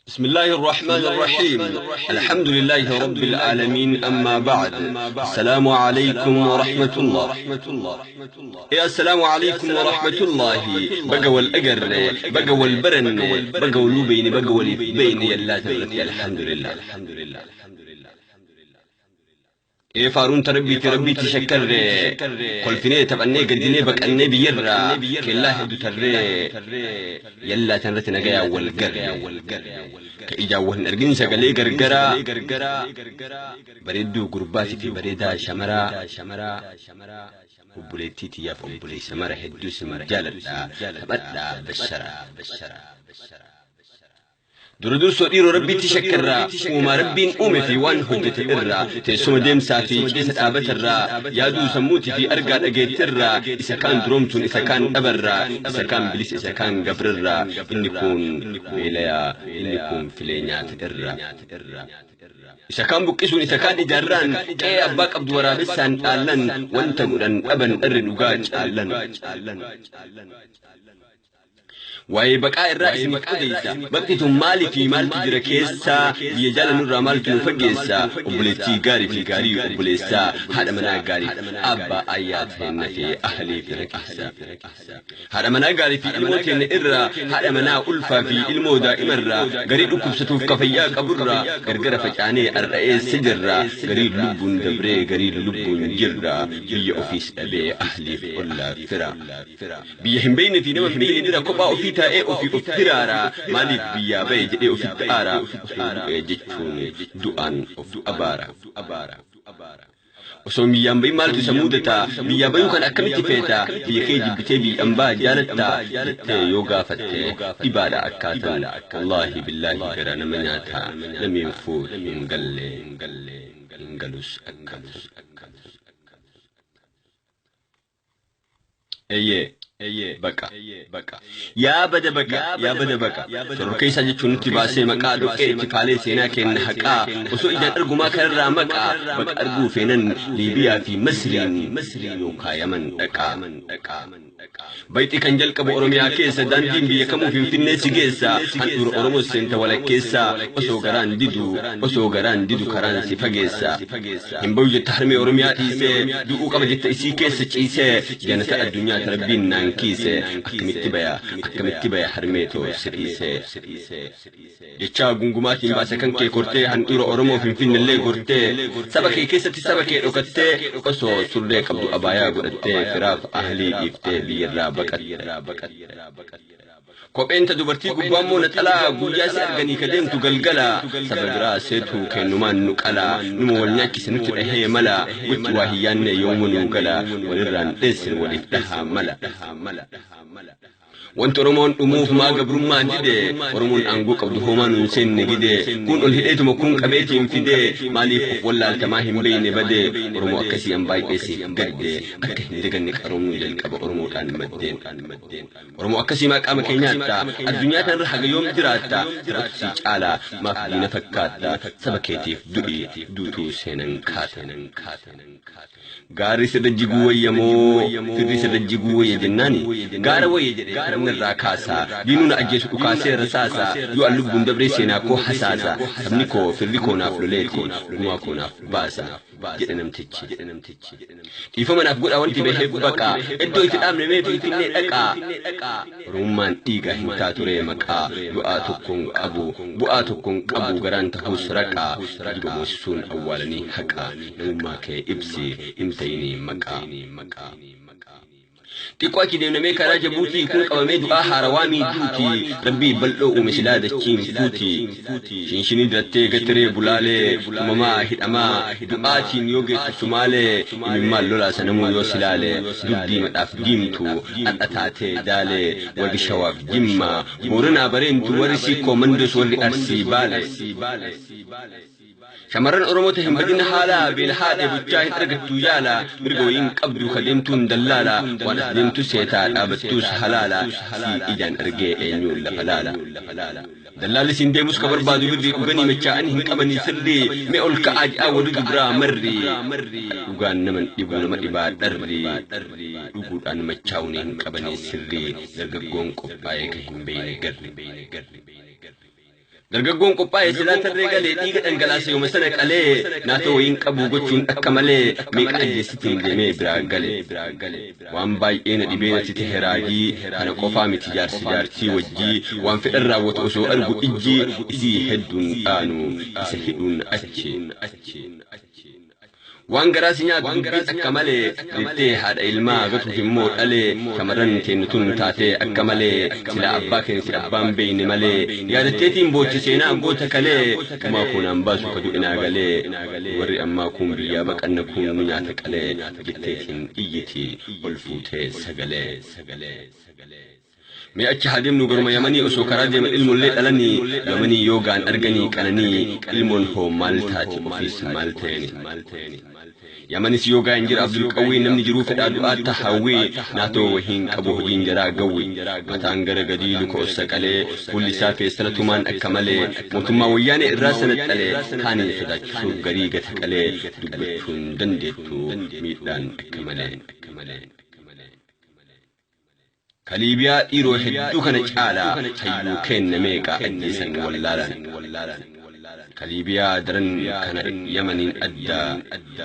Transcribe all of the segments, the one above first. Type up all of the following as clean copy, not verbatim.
بسم الله الرحمن الرحيم الحمد لله رب العالمين أما بعد السلام عليكم ورحمة الله يا السلام عليكم ورحمة الله بقوا الأجر بقوا البرن بقوا اللوبين بقوا البين يلا تبرتي الحمد لله إيه فارون تربي تشكر كل فيني تبعني قدني بك أني بيرا كله دتر يلا تنرتنا جاي والجر كإجاوه نرجين سجلي جرجرا بريدو قرباتي في بريدا شمرا وبوليتي تيا فبولي سمرا هدو سمرا جالدا بدلا بشرا دردو سوديرو ربي تشكرا وما ربين أمي في وان هجة الرا تسمى ديم سافي كيسة آبت الرا يادو سموتي في أرقاد أجيت الرا إذا كان درومتون إذا كان أبرا إذا كان بليس إذا كان قبر الرا إنكم بيليا إنكم فيلينيات الرا إذا كان بكيسون إذا كان إجاران كي أباك عبد ورابسان آلن وانت قرن أبن أرن وقاج آلن واي بقى الرئيس مقديسا بقيتم مالي في مال تدركيسا بيجال نور مال تنفجيسا وبلتي غاري في غاري وبليسا هذا منا غاري أبا آيات هن في أهلي في ركيسا هذا منا غاري في الموتين إرّا هذا منا ألفا في المو دائما را غري لكم ستوف كفيا كبرّا غرغرة فجاني الرئيس سجرّا غري لبون دبري غري لبون جرّا بي أوفيس أبي أهلي في الله فرا بيهم بين في نوم بين إرّا كوبا أوفي تاء أوفي أفرارا مالك بيا بيج أوفي تارا جتون دوان أوفي أبارا وسوم يامبي مالتو سمودتا بيا بيو كان أكمل تفيتا بيكي جبتي أمبا جالتا يوغا فتة إبادة أكاتا والله بالله كرانا مناتا لم ينفوت إنجلوس أكاتا بكا يا بدا بكا سركي سجتون تباسي مكا دوكي تفالي سينا كن حقا وسو إجان أرغو ما كرر مكا بك أرغو فينن ليبيا في مصر يوكا يمن أكا بيتي كنجل كبو أروميا كيسا دان دين بيا كمو في الناس كيسا هنور أرومو سنتا ولا كيسا وسو غران ديدو كران سفاقيسا همبو جتحرمي أروميا تيسي دوكو كما جتا إسي كيسا چيسي جانتا الدنيا تربين كيسة أكملت بيا حرميتو سريسة جتشا غنغماتي باسا كان كي كورتي هنقيرو أورمو فين اللي كورتي سبكي كيسة سبكي روكتي وصو سرليك عبدو أبايا قرتي فراف أهلي إفتي بيرا بكت كوبين تدبرتي قبامو نتلا قوياسي أرغني كدين تقلقلا سبقرا سيتو كينومان نقلا نمو والناكي سنكتو إحيي ملا وتواهيان يوم نقلا ونران إسر ولفتها ملا وانت رمون أموف ما قبرون ما جده ورمون أنقو قبضو همان نسين نجده كون الهدئتو مكون قبيتي انفده مالي فوف ولا التماهم بين بده ورمو أكسي أنباي كيسي قرده أكه ندقنك أرمو جلقب ورمو كان مدين ورمو أكسي ما قام كيناتا الدنيا تنرحق يوم جراتا ترتسي جعلا ما في نفكاتا سبكيتي دوئي دوتو سينن كاتا غاري سدجيقو ويمو فري سدجيقو ويجناني غاري ويجري الراكاسا دينونا أجيس أكاسي رساسا يؤلب بندبري سينا كو حساسا سمنيكو فريكو نافلو ليكو نواكو نافلو باسا جدنم تيجي إيفا من أفقود أوانتي بحب بكا إدو إتدام نميتو إتنين أكا رومان إيغا هنتاتو ريمكا بؤاتكم أبو غران تهوس ركا جدو مسون أولاني حكا نوما كي إبسي إمتيني مكا تقوى كده نمي كراجة بوتي يكون قوامي دعاء حروامي دوتي ربي بلقو ومسلادة كيم فوتي شنشنين درتي قتري بلالي ماما هدأما دعاتي نيوغي تسمالي مما اللولا سنمو يوسلالي دودي مداف جيمتو أتاتي دالي ورد شواف جيما مورنا برين تورسي كومندس ورد أرسي بالي شمرن أرموتهم بدين حالا بالحادة بجاه ترقتو يالا مرقوين قبدو خدمتون دلالا ونخدمتو سيتال أبتوس حلالا سي إجان أرقي أينيو لفلالا دلالي سنديموس كبر بادو بدي أغني مجاان هنكبني سري مئول كأج أولو جبرا مري أغان نمن إبون ما إباد درري أغود أن مجاوني هنكبني سري درقون قبائك هم بين قرر dargaggoon qophaa'e silaa tarree galee dhiiga dhangalaase yooma sana qalee naatoo wayiin qabu gochuun akka malee meeqa ajjeesitiin deemee biraa gale waan baay'ee na dhibee natti ta'e raajii kana qofaa miti jaartii wajjii waan fedhan raawwatu osoo argu ijji isii hedduun dhaanu isa hidhuun achiin waan garaasi nyaatu dubbiin akka malee jettee haadha ilmaa gatuuf immoo dhalee shamarran teenutun taatee akka malee sila abbaa keenya abbaan beeyne malee yaadatteetiin boochi seenaa goota kalee kumaa kunaan baasu kadu inaa galee warri ammaa kun biyyaa baqanna kun nyaata qalee jetteetiin iyyiti ol fuutee sagalee mee achi haadimnu garuma yamanii osoo karaa deeman ilmoollee dhalanii yamanii yoogaan arganii qananii ilmoon hoo maal taati ofiis maal ta'eni yamanis yoogaa hin jira Abdul Qawwii namni jiruu fedhaa du'aatti hawwii naatoo wahiin qabu hojiin jaraa gawwi mataan gara gadii luka ossa qalee fuulli isaa feessala tumaan akka malee mootummaa wayyaanee irraa sanaxxalee kaanii sodaachisuuf garii gata qalee dubbachuun dandeettu miidhaan akka malee Kalibiyaa dhiiroo hedduu kana caalaa hayyuu kenna meeqa ajjeesan wallaalan Kalibiyaa daran kana yamaniin addaa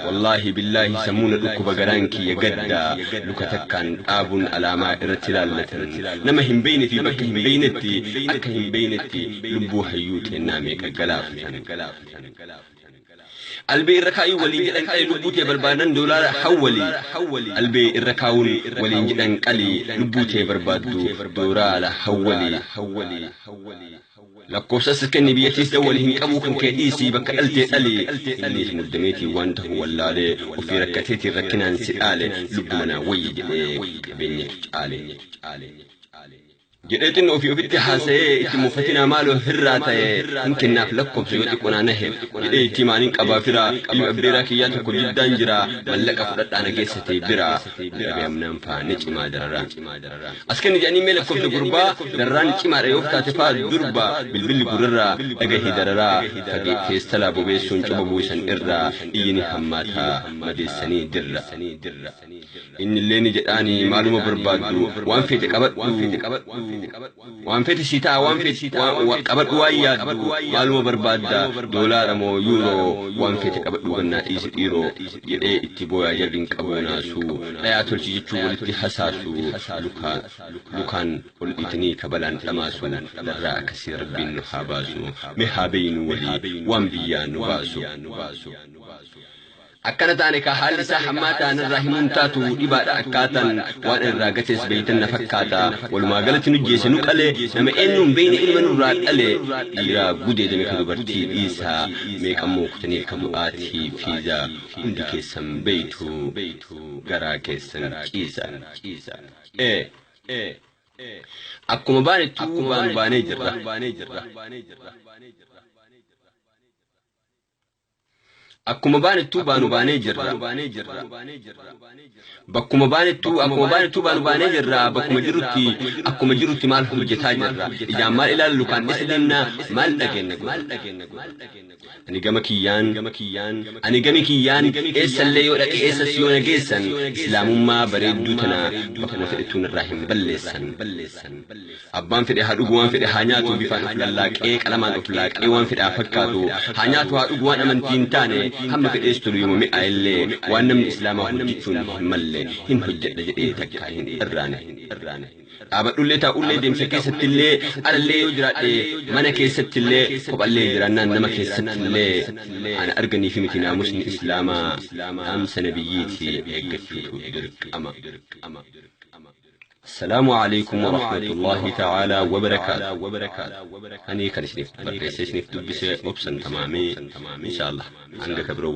wallaahi billaahi sammuuna dhukkuba garaan kiyya gaddaa luka takkaan dhaabuun alaamaa irratti ilaallatan nama hin beeyne fi bakka hin beeynetti akka hin beeynetti lubbuu hayyuu kennaa meeqa galaafatan Albee irrakaayu waliin jedhan qalee lubbuutee barbaadan doolaara hawwali albee irrakaawun waliin jedhan qalee lubbuutee barbaaddu doolaara hawwali lakkoofsas kenni biyyattiis dawwali hin qabu kan kee dhiisii bakka dhaltee dhalee innis muddameetii waan ta'u wallaalee ofii rakkateetiin rakkinaan si dhaale lubbu manaa wayyi jedhee qabeenyatu caale jedheetin ofitti haasa'ee itti mufatina maaloo hirraa ta'ee hin kennaaf lakkoofsa yoo xiqqoonaa nahe jedhee itti maaniin qabaa firaa ilma abdeeraa kiyyaa tokko jiddaan jira mallaqa fudhadhaa nageessatee biraa dhabeamnaan faane cimaa dararaa as kenni jedhanii mee lakkoofsa gurbaa darraan cimaadha yoo taate faa durbaa bilbilli gurrarraa dhagahii dararaa feestalaa bobeessuun cuba buusan irraa iyyini hammaataa madeessanii dirra inni illee ni jedhaanii maaluma barbaaddu waan fedhe qabadhu waan fedhe sitaa waan fedhe qabadhu waan yaaddu maaluma barbaadda doolaara moo yuuroo waan fedhe qabadhu gannaa dhiisi dhiiroo jedhee itti booyaa jarriin qabu naasuu dhayaa tolchi jechuu walitti hasaasu lukaan ol dhiitanii kabalaan dhamaasu darraa akkasii rabbiin nu haa baasu mee haa beeynu walii waan biyyaan nu baasu akkana taane ka haalli isaa hammaataa narraa himuun taatu dhibaadha akkaatan waan irraa gatees beeytan na fakkaata walumaa galatti nu jeese nu qalee nama eenyuun beeyne ilma nurraa qalee dhiiraa gudeedame ka dubartii dhiisaa meeqammoo kutanii ka du'aatii fiiza hundi keessan beeytu garaa keessan ciisa akkuma baanettuu baanu baanee jirra akkuma baanettuu baanu baanee jirra bakkuma baanettuu baanu baanee jirra bakkuma jirutti maal hojjetaa jirra ijaan maal ilaallu kan isa deemnaa maal dhageenna ani gama kiyyaan eessallee yoo dhaqe eessas yoo nageessan islaamummaa bareedduu tana bakkuma fedhetuun irraa hin balleessan abbaan fedhe haa dhugu waan fedhe haa nyaatu bifaan of lallaaqee qalamaan of laaqee waan fedhe haa fakkaatu haa nyaatu haa dhugu waan amantiin taane hamma fedhees tolu yooma mi'a illee waan namni islaamaa hojjechuun hin malle hin hojjedha jedhee takkaa hin irraane dhaabadhullee taa'ullee deemsa keessattillee alallee yoo jiraadhe mana keessattillee kophallee jiraannaan nama keessattillee ana arganii fi miti naamusni islaamaa dhaamsa nabiyyiiti eeggachuutu dirqama السلام عليكم ورحمة الله تعالى وبركاته أني كان شنيف بريسي شنيف دبسي أبسن تمامي إن شاء الله عندك برو